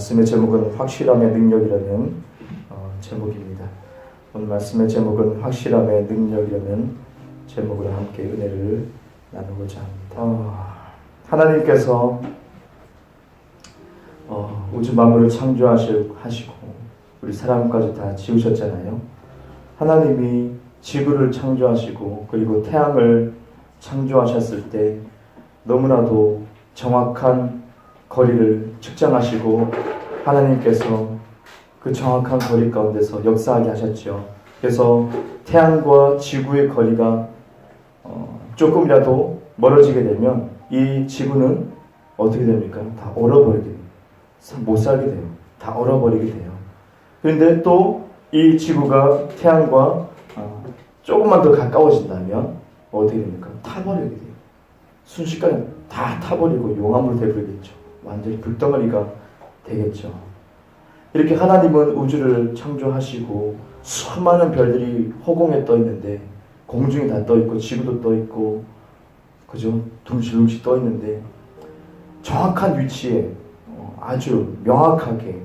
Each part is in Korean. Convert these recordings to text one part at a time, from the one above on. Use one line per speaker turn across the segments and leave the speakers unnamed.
말씀의 제목은 확실함의 능력이라는 제목입니다. 오늘 말씀의 제목은 확실함의 능력이라는 제목으로 함께 은혜를 나누고자 합니다. 하나님께서 우주 만물을 창조하시고 우리 사람까지 다 지으셨잖아요. 하나님이 지구를 창조하시고 그리고 태양을 창조하셨을 때 너무나도 정확한 거리를 측정하시고 하나님께서 그 정확한 거리 가운데서 역사하게 하셨죠. 그래서 태양과 지구의 거리가 조금이라도 멀어지게 되면 이 지구는 어떻게 됩니까? 다 얼어버리게 돼요. 못 살게 돼요. 다 얼어버리게 돼요. 그런데 또 이 지구가 태양과 조금만 더 가까워진다면 어떻게 됩니까? 타버리게 돼요. 순식간에 다 타버리고 용암으로 되버리겠죠. 완전히 불덩어리가 되겠죠. 이렇게 하나님은 우주를 창조하시고 수많은 별들이 허공에 떠 있는데 공중에 다 떠 있고 지구도 떠 있고 그죠? 둥실둥실 떠 있는데 정확한 위치에 아주 명확하게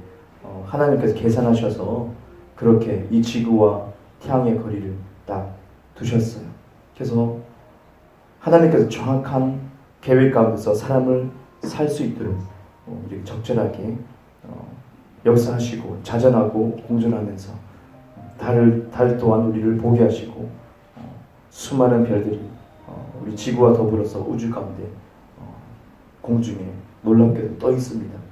하나님께서 계산하셔서 그렇게 이 지구와 태양의 거리를 딱 두셨어요. 그래서 하나님께서 정확한 계획 가운데서 사람을 살 수 있도록 이렇게 적절하게 역사하시고 자전하고 공존하면서 달 또한 우리를 보게 하시고 수많은 별들이 우리 지구와 더불어서 우주 가운데 공중에 놀랍게도 떠 있습니다.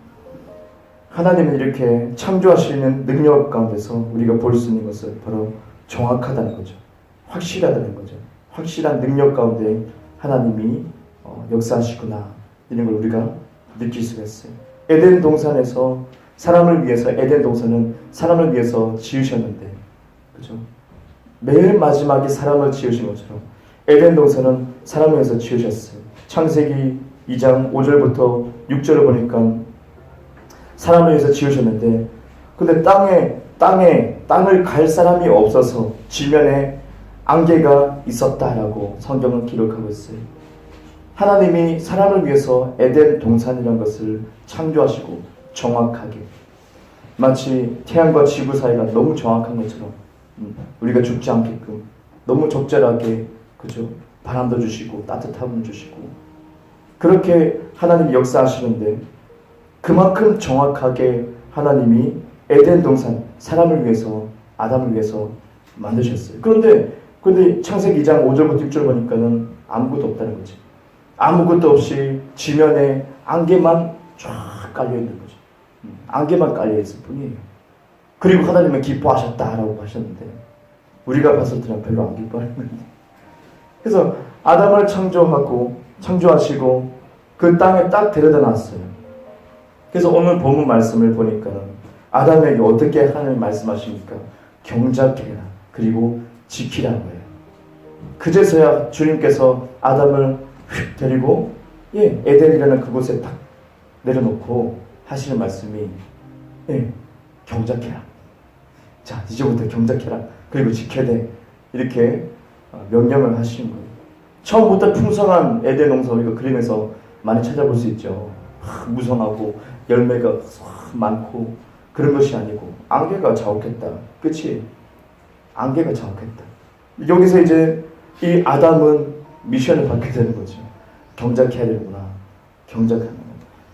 하나님은 이렇게 창조하시는 능력 가운데서 우리가 볼 수 있는 것은 바로 정확하다는 거죠. 확실하다는 거죠. 확실한 능력 가운데 하나님이 역사하시구나 이런 걸 우리가 느낄 수가 있어요. 에덴 동산에서 사람을 위해서 에덴 동산은 사람을 위해서 지으셨는데 그죠? 맨 마지막에 사람을 지으신 것처럼 에덴 동산은 사람을 위해서 지으셨어요. 창세기 2장 5절부터 6절을 보니까 사람을 위해서 지으셨는데 근데 땅을 갈 사람이 없어서 지면에 안개가 있었다라고 성경은 기록하고 있어요. 하나님이 사람을 위해서 에덴 동산이라는 것을 창조하시고 정확하게 마치 태양과 지구 사이가 너무 정확한 것처럼 우리가 죽지 않게끔 너무 적절하게 그죠? 바람도 주시고 따뜻함을 주시고 그렇게 하나님이 역사하시는데 그만큼 정확하게 하나님이 에덴 동산 사람을 위해서 아담을 위해서 만드셨어요. 그런데 창세기 2장 5절부터 6절 보니까는 아무것도 없다는 거죠. 아무것도 없이 지면에 안개만 쫙 깔려있는 거죠. 안개만 깔려있을 뿐이에요. 그리고 하나님은 기뻐하셨다라고 하셨는데 우리가 봤을 때는 별로 안 기뻐하는데 그래서 아담을 창조하시고 그 땅에 딱 데려다 놨어요. 그래서 오늘 본문 말씀을 보니까 아담에게 어떻게 하나님 말씀하십니까? 경작해라 그리고 지키라는 거예요. 그제서야 주님께서 아담을 휙 데리고 에덴이라는 그곳에 딱 내려놓고 하시는 말씀이 경작해라. 자 이제부터 경작해라. 그리고 지켜야 돼. 이렇게 명령을 하시는 거예요. 처음부터 풍성한 에덴 농사 우리가 그림에서 많이 찾아볼 수 있죠. 무성하고 열매가 많고 그런 것이 아니고 안개가 자욱했다. 그치? 안개가 자욱했다. 여기서 이제 이 아담은 미션을 받게 되는 거죠. 경작해야 되는구나. 경작하는 거.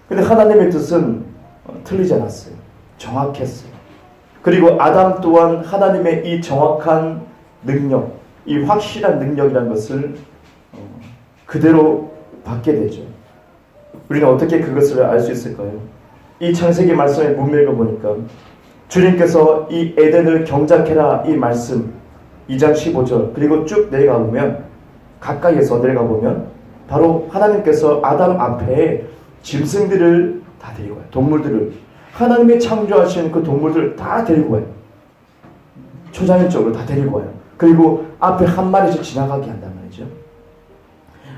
근데 하나님의 뜻은 틀리지 않았어요. 정확했어요. 그리고 아담 또한 하나님의 이 정확한 능력, 이 확실한 능력이라는 것을 그대로 받게 되죠. 우리는 어떻게 그것을 알 수 있을까요? 이 창세기 말씀의 문맥을 보니까 주님께서 이 에덴을 경작해라 이 말씀 2장 15절 그리고 쭉 내려가 보면 가까이에서 내려가 보면 바로 하나님께서 아담 앞에 짐승들을 다 데리고 와요. 동물들을 하나님이 창조하신 그 동물들을 다 데리고 와요. 초자연적으로 다 데리고 와요. 그리고 앞에 한 마리씩 지나가게 한단 말이죠.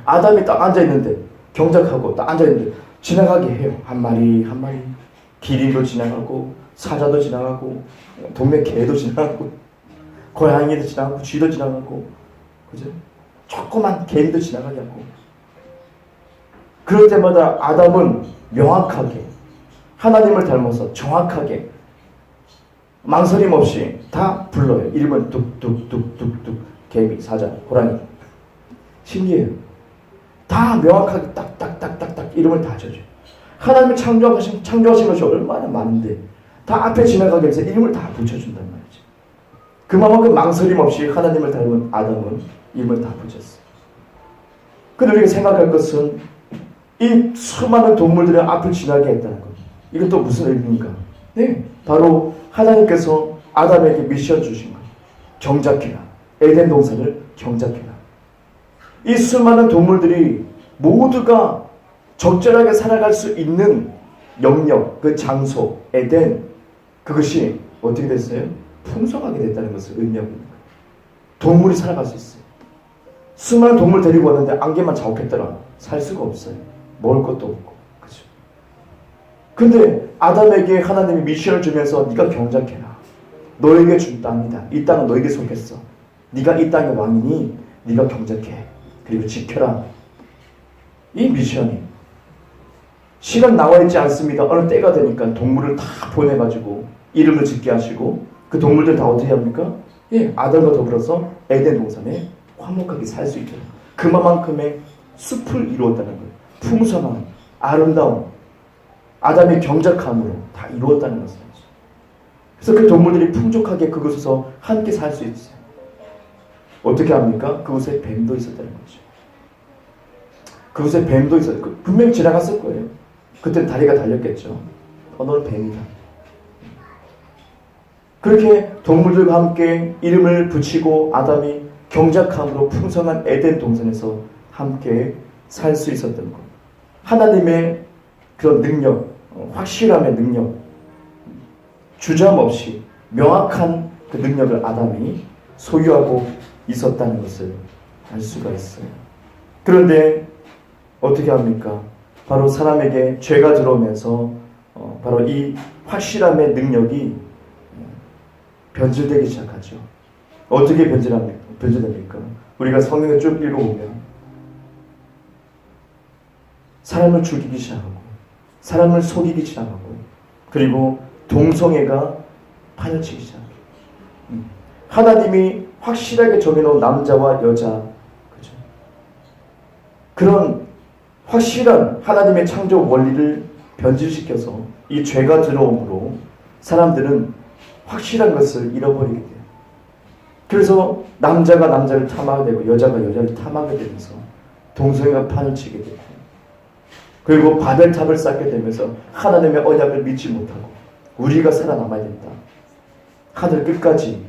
아담이 딱 앉아있는데 경작하고 딱 앉아있는데 지나가게 해요. 한 마리 한 마리. 기린도 지나가고 사자도 지나가고 동네 개도 지나가고 고양이도 지나가고 쥐도 지나가고 그죠? 조그만 개미도 지나가게 하고 그럴 때마다 아담은 명확하게 하나님을 닮아서 정확하게 망설임 없이 다 불러요. 이름은 뚝뚝뚝뚝뚝, 개미, 사자, 호랑이. 신기해요. 다 명확하게 딱딱딱딱딱 이름을 다 줘줘요. 하나님이 창조하신 것이 얼마나 많은데 다 앞에 지나가기 위해서 이름을 다 붙여준단 말이죠. 그만큼 망설임 없이 하나님을 닮은 아담은 이름을 다 붙였어요. 근데 우리가 생각할 것은 이 수많은 동물들의 앞을 지나게 했다는 것. 이건 또 무슨 의미인가? 네, 바로 하나님께서 아담에게 미션 주신 거예요. 경작해라. 에덴 동산을 경작해라. 이 수많은 동물들이 모두가 적절하게 살아갈 수 있는 영역, 그 장소, 에덴, 그것이 어떻게 됐어요? 풍성하게 됐다는 것을 의미하고 있는 거예요. 동물이 살아갈 수 있어요. 수많은 동물 데리고 왔는데 안개만 자욱했더라. 살 수가 없어요. 먹을 것도 없고. 그죠? 근데 아담에게 하나님이 미션을 주면서 네가 경작해라. 너에게 준 땅이다. 이 땅은 너에게 속했어. 네가 이 땅의 왕이니 네가 경작해. 그리고 지켜라. 이 미션이 시간 나와 있지 않습니다. 어느 때가 되니까 동물을 다 보내가지고 이름을 짓게 하시고 그 동물들 다 어떻게 합니까? 예, 아담과 더불어서 에덴 동산에 화목하게 살 수 있도록 그만큼의 숲을 이루었다는 거예요. 풍성한 아름다운 아담의 경작함으로 다 이루었다는 것이죠. 그래서 그 동물들이 풍족하게 그곳에서 함께 살 수 있어요. 어떻게 합니까? 그곳에 뱀도 있었다는 거죠. 그곳에 뱀도 있었어요. 분명히 지나갔을 거예요. 그때는 다리가 달렸겠죠. 너는 뱀이다. 그렇게 동물들과 함께 이름을 붙이고 아담이 경작함으로 풍성한 에덴 동산에서 함께 살 수 있었던 것. 하나님의 그런 능력, 확실함의 능력, 주저함 없이 명확한 그 능력을 아담이 소유하고 있었다는 것을 알 수가 있어요. 그런데 어떻게 합니까? 바로 사람에게 죄가 들어오면서 바로 이 확실함의 능력이 변질되기 시작하죠. 어떻게 변질됩니까? 우리가 성경을 쭉 읽어보면 사람을 죽이기 시작하고 사람을 속이기 시작하고 그리고 동성애가 판을 치기 시작해요. 하나님이 확실하게 정해놓은 남자와 여자, 그죠? 그런 확실한 하나님의 창조 원리를 변질시켜서 이 죄가 들어옴으로 사람들은 확실한 것을 잃어버리게 돼요. 그래서 남자가 남자를 탐하게 되고 여자가 여자를 탐하게 되면서 동성애가 판을 치게 되고 그리고 바벨탑을 쌓게 되면서 하나님의 언약을 믿지 못하고 우리가 살아남아야 된다. 하늘 끝까지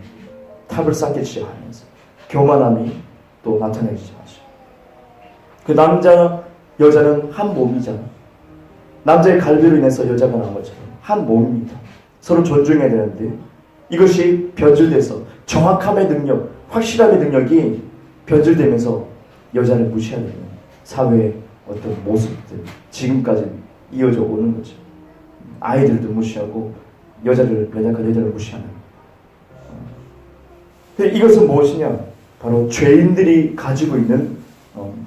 탑을 쌓기 시작하면서 교만함이 또 나타나기 시작하죠. 그 남자 여자는 한 몸이잖아. 남자의 갈비로 인해서 여자가 나온 것처럼 한 몸입니다. 서로 존중해야 되는데 이것이 변질돼서 정확함의 능력, 확실함의 능력이 변질되면서 여자를 무시하는 사회의 어떤 모습들 지금까지 이어져 오는 거죠. 아이들도 무시하고 연약한 여자를 무시하는. 근데 이것은 무엇이냐? 바로 죄인들이 가지고 있는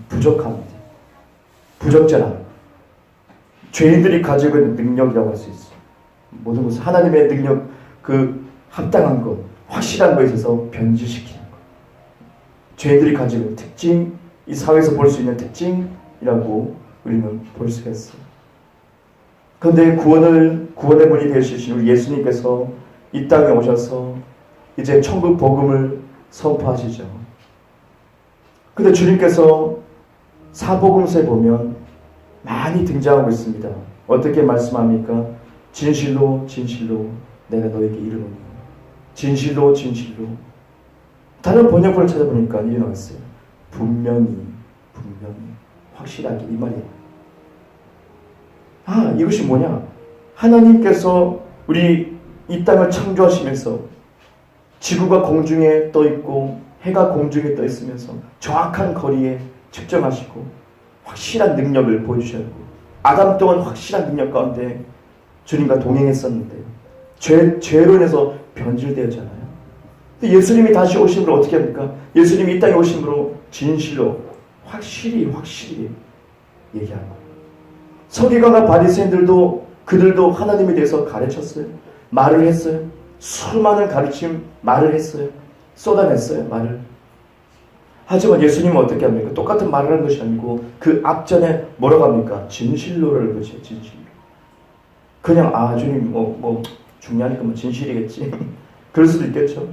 부족함입니다. 부적절함. 죄인들이 가지고 있는 능력이라고 할 수 있어요. 모든 것을 하나님의 능력, 그 합당한 것, 확실한 것에 있어서 변질시키는 것. 죄인들이 가지고 있는 특징, 이 사회에서 볼 수 있는 특징이라고 우리는 볼 수가 있어요. 그런데 구원의 문이 되시신 우리 예수님께서 이 땅에 오셔서 이제 천국 복음을 선포하시죠. 근데 주님께서 사복음서에 보면 많이 등장하고 있습니다. 어떻게 말씀합니까? 진실로 진실로 내가 너에게 이르노니. 진실로 진실로. 다른 번역본을 찾아보니까 이렇게 나왔어요. 분명히 확실하게 이 말이에요. 이것이 뭐냐? 하나님께서 우리 이 땅을 창조하시면서 지구가 공중에 떠 있고 해가 공중에 떠 있으면서 정확한 거리에 측정하시고 확실한 능력을 보여주셨고 아담 동안 확실한 능력 가운데 주님과 동행했었는데 죄로 인해서 변질되었잖아요. 근데 예수님이 다시 오심으로 어떻게 합니까? 예수님이 이 땅에 오심으로 진실로 확실히 얘기하고 서기관과 바리새인들도 그들도 하나님에 대해서 가르쳤어요. 말을 했어요. 수많은 가르침 말을 했어요. 쏟아냈어요. 말을. 하지만 예수님은 어떻게 합니까? 똑같은 말을 하는 것이 아니고 그 앞전에 뭐라고 합니까? 진실로를 그죠. 진실. 그냥 주님 중요하니까 진실이겠지. 그럴 수도 있겠죠.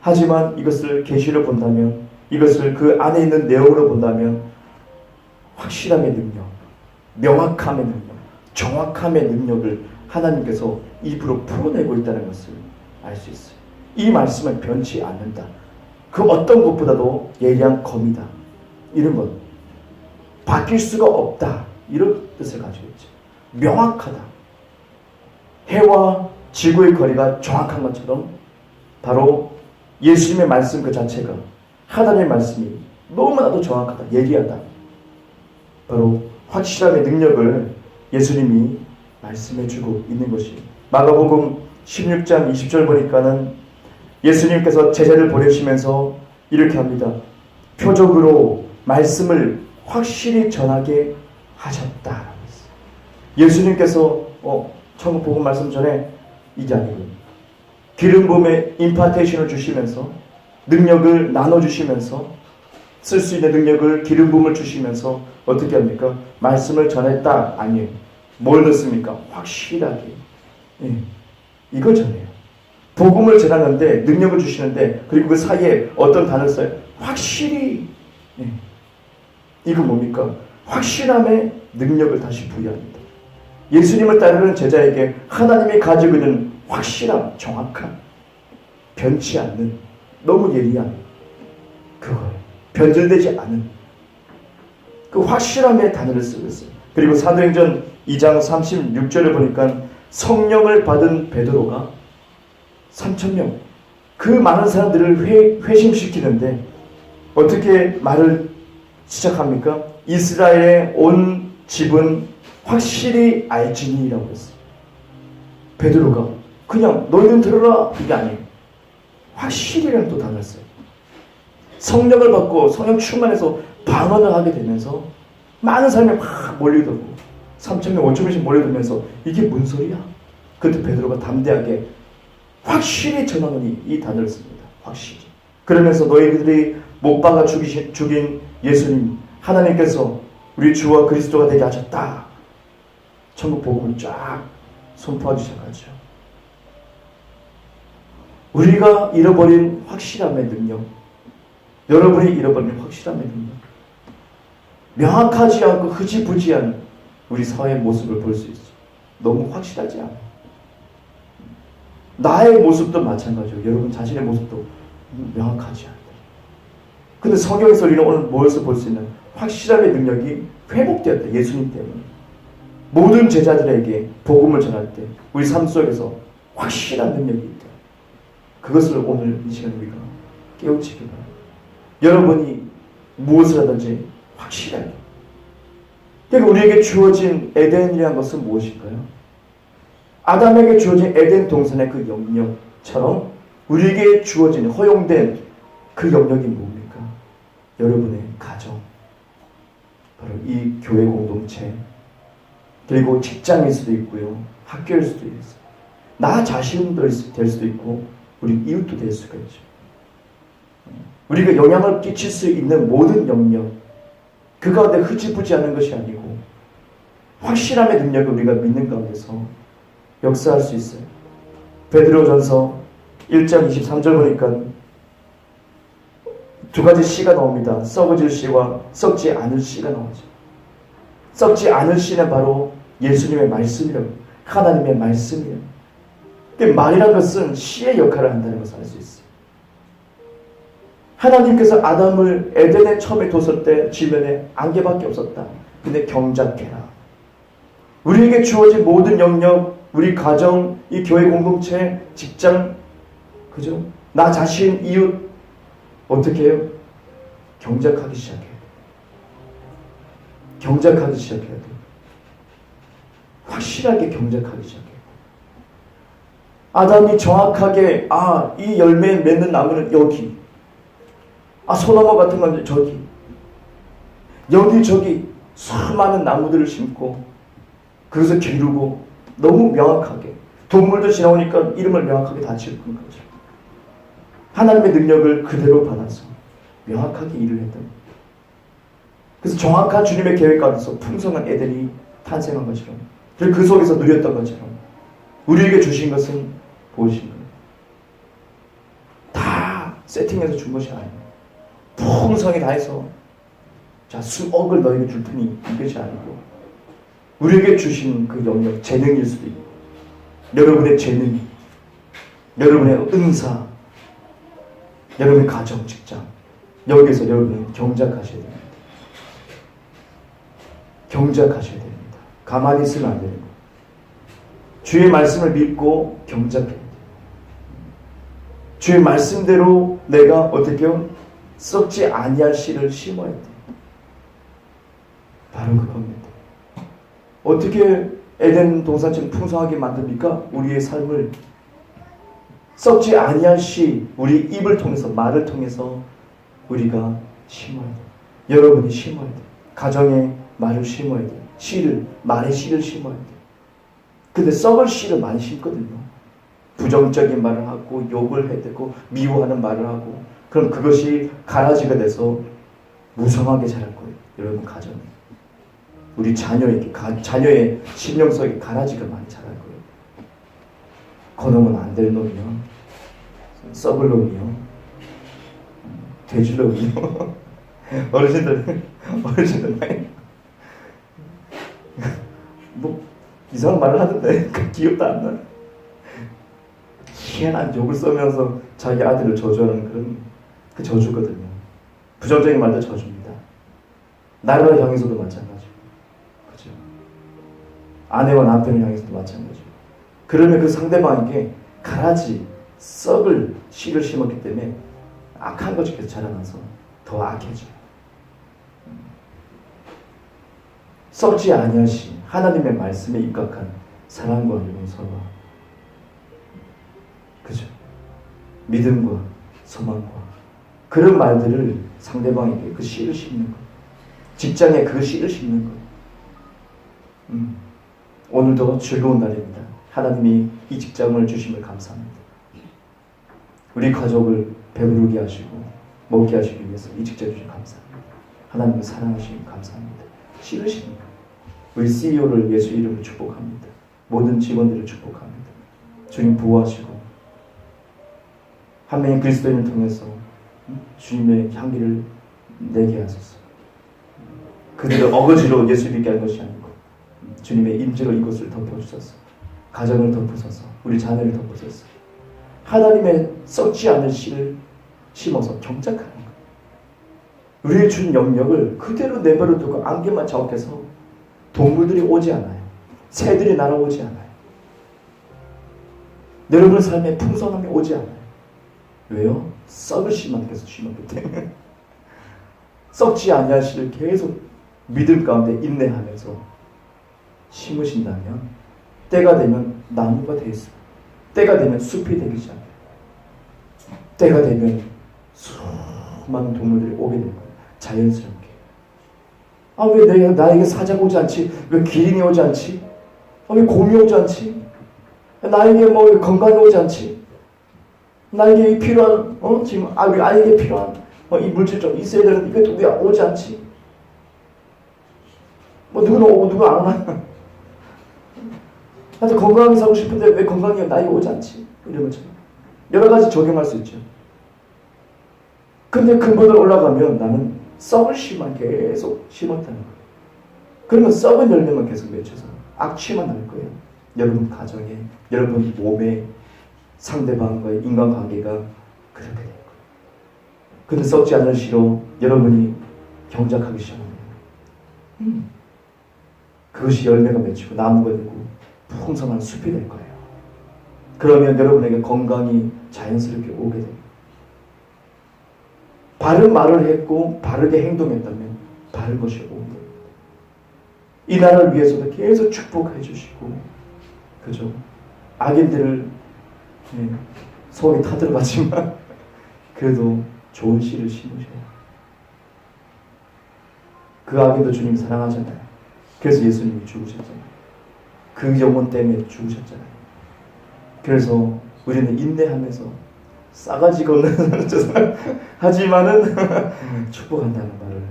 하지만 이것을 계시로 본다면, 이것을 그 안에 있는 내용으로 본다면 확실함의 능력, 명확함의 능력, 정확함의 능력을 하나님께서 입으로 풀어내고 있다는 것을 알 수 있어요. 이 말씀은 변치 않는다. 그 어떤 것보다도 예리한 검이다. 이런 것. 바뀔 수가 없다. 이런 뜻을 가지고 있죠. 명확하다. 해와 지구의 거리가 정확한 것처럼 바로 예수님의 말씀 그 자체가, 하나님의 말씀이 너무나도 정확하다. 예리하다. 바로 확실함의 능력을 예수님이 말씀해주고 있는 것이. 마가복음 16장 20절 보니까는 예수님께서 제자를 보내시면서 이렇게 합니다. 표적으로 말씀을 확실히 전하게 하셨다. 예수님께서 천국 복음 말씀 전에 이게 아니고 기름 부음의 임파테이션을 주시면서 능력을 나눠주시면서 쓸 수 있는 능력을 기름 부음을 주시면서 어떻게 합니까? 말씀을 전했다. 아니에요. 뭘 넣습니까? 확실하게. 이걸 전해요. 복음을 전하는데 능력을 주시는데 그리고 그 사이에 어떤 단어를 써요? 확실히. 이거 뭡니까? 확실함의 능력을 다시 부여합니다. 예수님을 따르는 제자에게 하나님이 가지고 있는 확실함, 정확함, 변치 않는, 너무 예리한 그거예요. 변질되지 않은 그 확실함의 단어를 쓰고 있어요. 그리고 사도행전 2장 36절을 보니까 성령을 받은 베드로가 3,000명 그 많은 사람들을 회심시키는데 어떻게 말을 시작합니까? 이스라엘의 온 집은 확실히 알지니라고 했어요. 베드로가 그냥 너희는 들어라 이게 아니에요. 확실히라는 또 단어를 써요. 성령을 받고 성령 충만해서 방언을 하게 되면서 많은 사람이 막 몰려들고 3,000명, 5,000명씩 몰려들면서 이게 뭔 소리야? 그때 베드로가 담대하게 확실히 전하노니 이 단어를 씁니다. 확실히. 그러면서 너희들이 못 박아 죽인 예수님 하나님께서 우리 주와 그리스도가 되게 하셨다. 천국 복음을 쫙 선포하기 시작하죠. 우리가 잃어버린 확실함의 능력, 여러분이 잃어버린 확실함의 능력, 명확하지 않고 흐지부지한 우리 사회의 모습을 볼 수 있어요. 너무 확실하지 않아요. 나의 모습도 마찬가지고 여러분 자신의 모습도 명확하지 않아요. 근데 성경에서 우리는 오늘 무엇을 볼 수 있는 확실함의 능력이 회복되었다. 예수님 때문에. 모든 제자들에게 복음을 전할 때 우리 삶 속에서 확실한 능력이 있다. 그것을 오늘 이 시간 우리가 깨우치기 바랍니다. 여러분이 무엇을 하든지 확실하게. 그러니까 우리에게 주어진 에덴이라는 것은 무엇일까요? 아담에게 주어진 에덴 동산의 그 영역처럼 우리에게 주어진 허용된 그 영역이 뭡니까? 여러분의 가정, 바로 이 교회 공동체, 그리고 직장일 수도 있고요, 학교일 수도 있어요. 나 자신도 될 수도 있고 우리 이웃도 될 수가 있죠. 우리가 영향을 끼칠 수 있는 모든 영역, 그 가운데 흐지부지 않은 것이 아니고 확실함의 능력을 우리가 믿는 가운데서 역사할 수 있어요. 베드로전서 1장 23절 보니까 두 가지 씨가 나옵니다. 썩어질 씨와 썩지 않을 씨가 나오죠. 썩지 않을 씨는 바로 예수님의 말씀이라고, 하나님의 말씀이에요. 말이라는 것은 씨의 역할을 한다는 것을 알 수 있어요. 하나님께서 아담을 에덴에 처음에 뒀을 때 지면에 안개밖에 없었다. 근데 경작해라. 우리에게 주어진 모든 영역, 우리 가정, 이 교회 공동체, 직장, 그죠? 나 자신, 이웃 어떻게 해요? 경작하기 시작해요. 경작하기 시작해야 돼요. 확실하게 경작하기 시작해요. 아담이 정확하게 이 열매 맺는 나무는 여기, 소나무 같은 건 저기, 여기저기 수많은 나무들을 심고 그것을 기르고 너무 명확하게. 동물도 지나오니까 이름을 명확하게 다 지은 거죠. 하나님의 능력을 그대로 받아서 명확하게 일을 했던 거예요. 그래서 정확한 주님의 계획 가운데서 풍성한 에덴이 탄생한 것처럼, 그리고 그 속에서 누렸던 것처럼 우리에게 주신 것은 보이신 거예요. 다 세팅해서 준 것이 아니에요. 풍성히 다해서 자 수억을 너에게 줄 테니 이것이 아니고 우리에게 주신 그 영역, 재능일 수도 있고 여러분의 재능, 여러분의 은사, 여러분의 가정, 직장, 여기에서 여러분은 경작하셔야 됩니다. 경작하셔야 됩니다. 가만히 있으면 안 되는 거예요. 주의 말씀을 믿고 경작해야 돼요. 주의 말씀대로 내가 어떻게요? 썩지 아니할 씨를 심어야 돼요. 바로 그겁니다. 어떻게 에덴 동산처럼 풍성하게 만듭니까? 우리의 삶을 썩지 아니할 씨, 우리 입을 통해서, 말을 통해서 우리가 심어야 돼요. 여러분이 심어야 돼요. 가정에 말을 심어야 돼요. 씨를, 말의 씨를 심어야 돼요. 근데 썩을 씨를 많이 심거든요. 부정적인 말을 하고 욕을 해대고 미워하는 말을 하고, 그럼 그것이 가라지가 돼서 무성하게 자랄 거예요. 여러분 가정에. 우리 자녀에게, 자녀의 심령 속에 가라지가 많이 자랄 거예요. 그놈은 안 될 놈이요. 썩을 놈이요. 돼지 놈이요. 어르신들 뭐 이상한 말을 하는데 기억도 안 나. 희한한 욕을 써면서 자기 아들을 저주하는 그런 그 저주거든요. 부정적인 말도 저주입니다. 나를 향해서도 마찬가지고, 그죠? 아내와 남편을 향해서도 마찬가지고. 그러면 그 상대방에게 가라지, 썩을 씨를 심었기 때문에 악한 것이 계속 자라나서 더 악해져요. 썩지 아니할 씨, 하나님의 말씀에 입각한 사랑과 용서와, 그죠? 믿음과 소망과 그런 말들을 상대방에게 그 씨를 심는 것, 직장에 그 씨를 심는 것. 오늘도 즐거운 날입니다. 하나님이 이 직장을 주심을 감사합니다. 우리 가족을 배부르게 하시고 먹게 하시기 위해서 이 직장 주심 감사합니다. 하나님을 사랑하시니 감사합니다. 씨를 심는 것. 우리 CEO를 예수 이름으로 축복합니다. 모든 직원들을 축복합니다. 주님 보호하시고 한 명의 그리스도인을 통해서 주님의 향기를 내게 하소서. 그들을 어거지로 예수 믿게 한 것이 아니고 주님의 임재로 이곳을 덮어주소서. 가정을 덮으소서. 우리 자녀를 덮으소서. 하나님의 썩지 않을 씨를 심어서 경작하는 것. 우리의 준 영역을 그대로 내버려 두고 안개만 자욱해서 동물들이 오지 않아요. 새들이 날아오지 않아요. 여러분의 삶에 풍성함이 오지 않아요. 왜요? 썩을 씨만 계속 심었기 때문에. 썩지 아니할 씨를 계속 믿음 가운데 인내하면서 심으신다면 때가 되면 나무가 되어 있습니다. 때가 되면 숲이 되기 시작해요. 때가 되면 수많은 동물들이 오게 될 거예요. 자연스럽게. 아, 왜 나에게 사자가 오지 않지? 왜 기린이 오지 않지? 아, 왜 곰이 오지 않지? 나에게 뭐 건강이 오지 않지? 나에게 필요한 지금 우리 아이에게 필요한 이 물질 좀 있어야 되는데 이것도 왜 오지 않지? 뭐 누구는 오고 누구 안 오나? 나도 건강하게 살고 싶은데 왜 건강이 나에게 오지 않지? 이런 것처럼 여러 가지 적용할 수 있죠. 근데 근본으로 올라가면 나는 썩을 씨만 계속 심었다는 거예요. 그러면 썩은 열매만 계속 맺혀서 악취만 날 거예요. 여러분 가정에, 여러분 몸에, 상대방과의 인간관계가 그렇게 될 거예요. 근데 썩지 않을 씨로 여러분이 경작하기 시작합니다. 그것이 열매가 맺히고 나무가 되고 풍성한 숲이 될 거예요. 그러면 여러분에게 건강이 자연스럽게 오게 됩니다. 바른 말을 했고 바르게 행동했다면 바른 것이 오게 됩니다. 이 나라를 위해서도 계속 축복해 주시고, 그죠? 악인들을 속에 타들어가지만 그래도 좋은 씨를 심으셔요. 그 악인도 주님 사랑하잖아요. 그래서 예수님이 죽으셨잖아요. 그 영혼 때문에 죽으셨잖아요. 그래서 우리는 인내하면서 싸가지가 없는 하지만은 축복한다는 말을,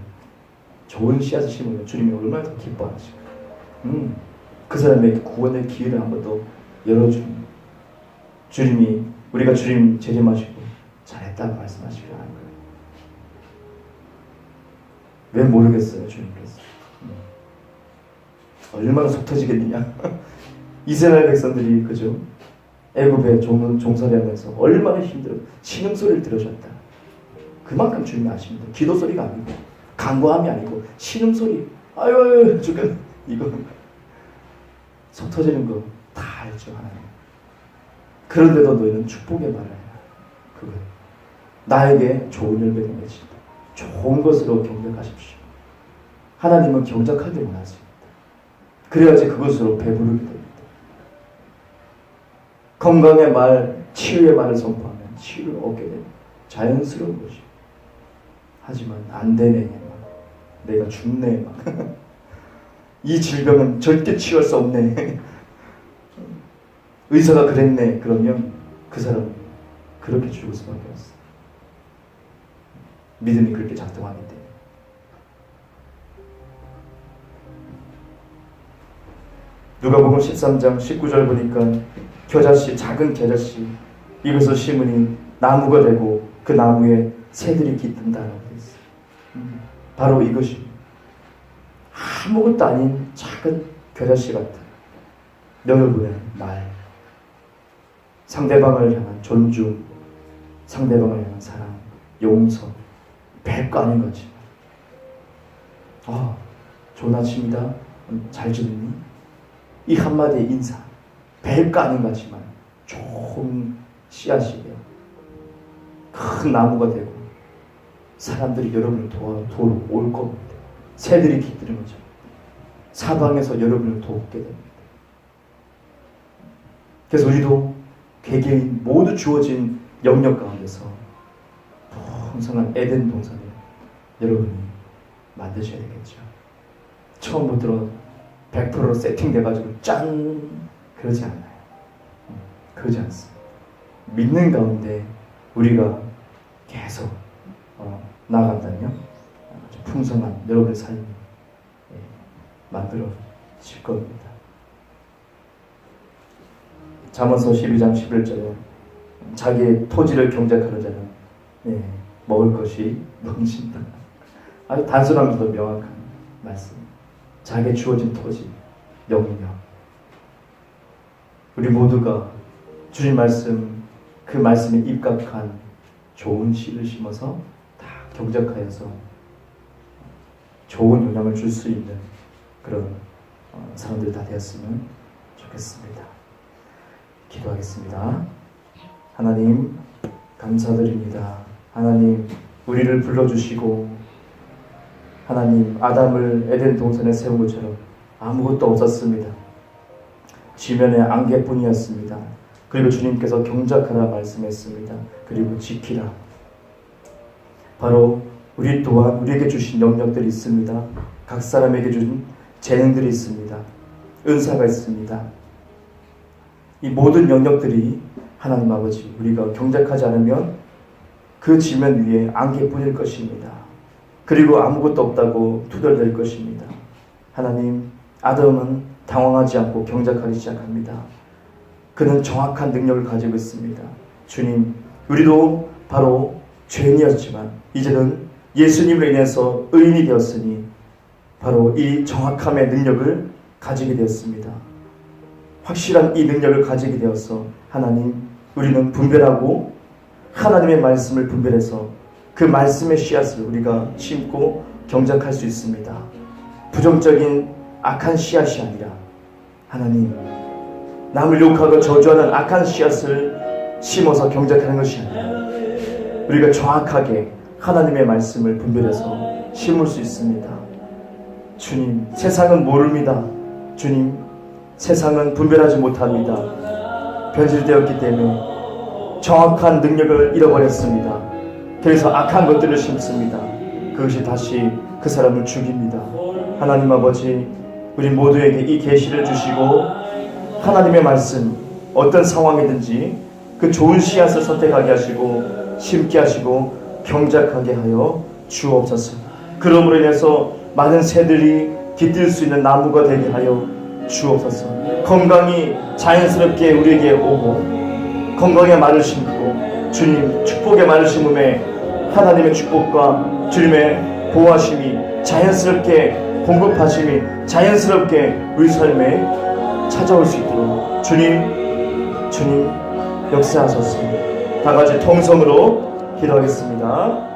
좋은 씨앗을 심으면 주님이 얼마나 더 기뻐하실까. 그 사람에게 구원의 기회를 한 번 더 열어주는, 주님이, 우리가 주님 재림하시고 잘했다고 말씀하시기로 하는 거예요. 왜 모르겠어요, 주님께서. 얼마나 속 터지겠느냐. 이스라엘 백성들이, 그죠? 애굽에 종살이하면서 얼마나 힘들어, 신음소리를 들으셨다. 그만큼 주님이 아십니다. 기도소리가 아니고 간구함이 아니고 신음소리. 아유 죽겠네. 이거 속 터지는 거 다 알죠, 하나님. 그런데도 너희는 축복의 말을 해라. 그거예요. 나에게 좋은 열매를 맺으시다. 좋은 것으로 경작하십시오. 하나님은 경작하게 원하십니다. 그래야지 그것으로 배부르게 됩니다. 건강의 말, 치유의 말을 선포하면 치유를 얻게 됩니다. 자연스러운 것이요. 하지만 안 되네, 막. 내가 죽네, 막. 이 질병은 절대 치유할 수 없네. 의사가 그랬네. 그러면 그 사람은 그렇게 죽을 수밖에 없어. 믿음이 그렇게 작동하기 때문에. 누가복음 13장 19절 보니까 겨자씨, 작은 겨자씨, 이것을 심으니 나무가 되고 그 나무에 새들이 깃든다라고 되어 있어요. 바로 이것이 아무것도 아닌 작은 겨자씨 같은 여러분의 말, 상대방을 향한 존중, 상대방을 향한 사랑, 용서, 별거 아닌 거지만, 좋은 아침이다, 잘 지냈니? 이 한마디의 인사, 별거 아닌 거지만 좋은 씨앗이에요. 큰 나무가 되고 사람들이 여러분을 도우러 올 겁니다. 새들이 깃드는 거죠. 사방에서 여러분을 돕게 됩니다. 그래서 우리도 개개인 모두 주어진 영역 가운데서 풍성한 에덴 동산을 여러분이 만드셔야 되겠죠. 처음부터 100% 세팅돼가지고 짠! 그러지 않아요. 그러지 않습니다. 믿는 가운데 우리가 계속 나아간다면 아주 풍성한 여러분의 삶이 만들어질 겁니다. 잠언서 12장 11절에 자기의 토지를 경작하는 자는 먹을 것이 넘친다. 아주 단순하면서도 명확한 말씀. 자기의 주어진 토지, 영역. 우리 모두가 주님 말씀, 그 말씀에 입각한 좋은 씨를 심어서 다 경작하여서 좋은 영향을 줄 수 있는 그런 사람들이 다 되었으면 좋겠습니다. 기도하겠습니다. 하나님, 감사드립니다. 하나님, 우리를 불러주시고 하나님, 아담을 에덴 동산에 세운 것처럼 아무것도 없었습니다. 지면의 안개뿐이었습니다. 그리고 주님께서 경작하라 말씀했습니다. 그리고 지키라. 바로 우리 또한 우리에게 주신 영역들이 있습니다. 각 사람에게 주신 재능들이 있습니다. 은사가 있습니다. 이 모든 영역들이 하나님 아버지, 우리가 경작하지 않으면 그 지면 위에 안개뿐일 것입니다. 그리고 아무것도 없다고 투덜댈 것입니다. 하나님, 아담은 당황하지 않고 경작하기 시작합니다. 그는 정확한 능력을 가지고 있습니다. 주님, 우리도 바로 죄인이었지만 이제는 예수님으로 인해서 의인이 되었으니 바로 이 정확함의 능력을 가지게 되었습니다. 확실한 이 능력을 가지게 되어서 하나님, 우리는 분별하고 하나님의 말씀을 분별해서 그 말씀의 씨앗을 우리가 심고 경작할 수 있습니다. 부정적인 악한 씨앗이 아니라 하나님, 남을 욕하고 저주하는 악한 씨앗을 심어서 경작하는 것이 아니라 우리가 정확하게 하나님의 말씀을 분별해서 심을 수 있습니다. 주님, 세상은 모릅니다. 주님, 세상은 분별하지 못합니다. 변질되었기 때문에 정확한 능력을 잃어버렸습니다. 그래서 악한 것들을 심습니다. 그것이 다시 그 사람을 죽입니다. 하나님 아버지, 우리 모두에게 이 계시를 주시고 하나님의 말씀, 어떤 상황이든지 그 좋은 씨앗을 선택하게 하시고 심게 하시고 경작하게 하여 주옵소서. 그러므로 인해서 많은 새들이 깃들 수 있는 나무가 되게 하여 주옵소서. 건강이 자연스럽게 우리에게 오고 건강의 말을 심고 주님 축복의 말을 심음에 하나님의 축복과 주님의 보호하심이 자연스럽게 공급하심이 자연스럽게 우리 삶에 찾아올 수 있도록 주님 역사하소서. 다 같이 통성으로 기도하겠습니다.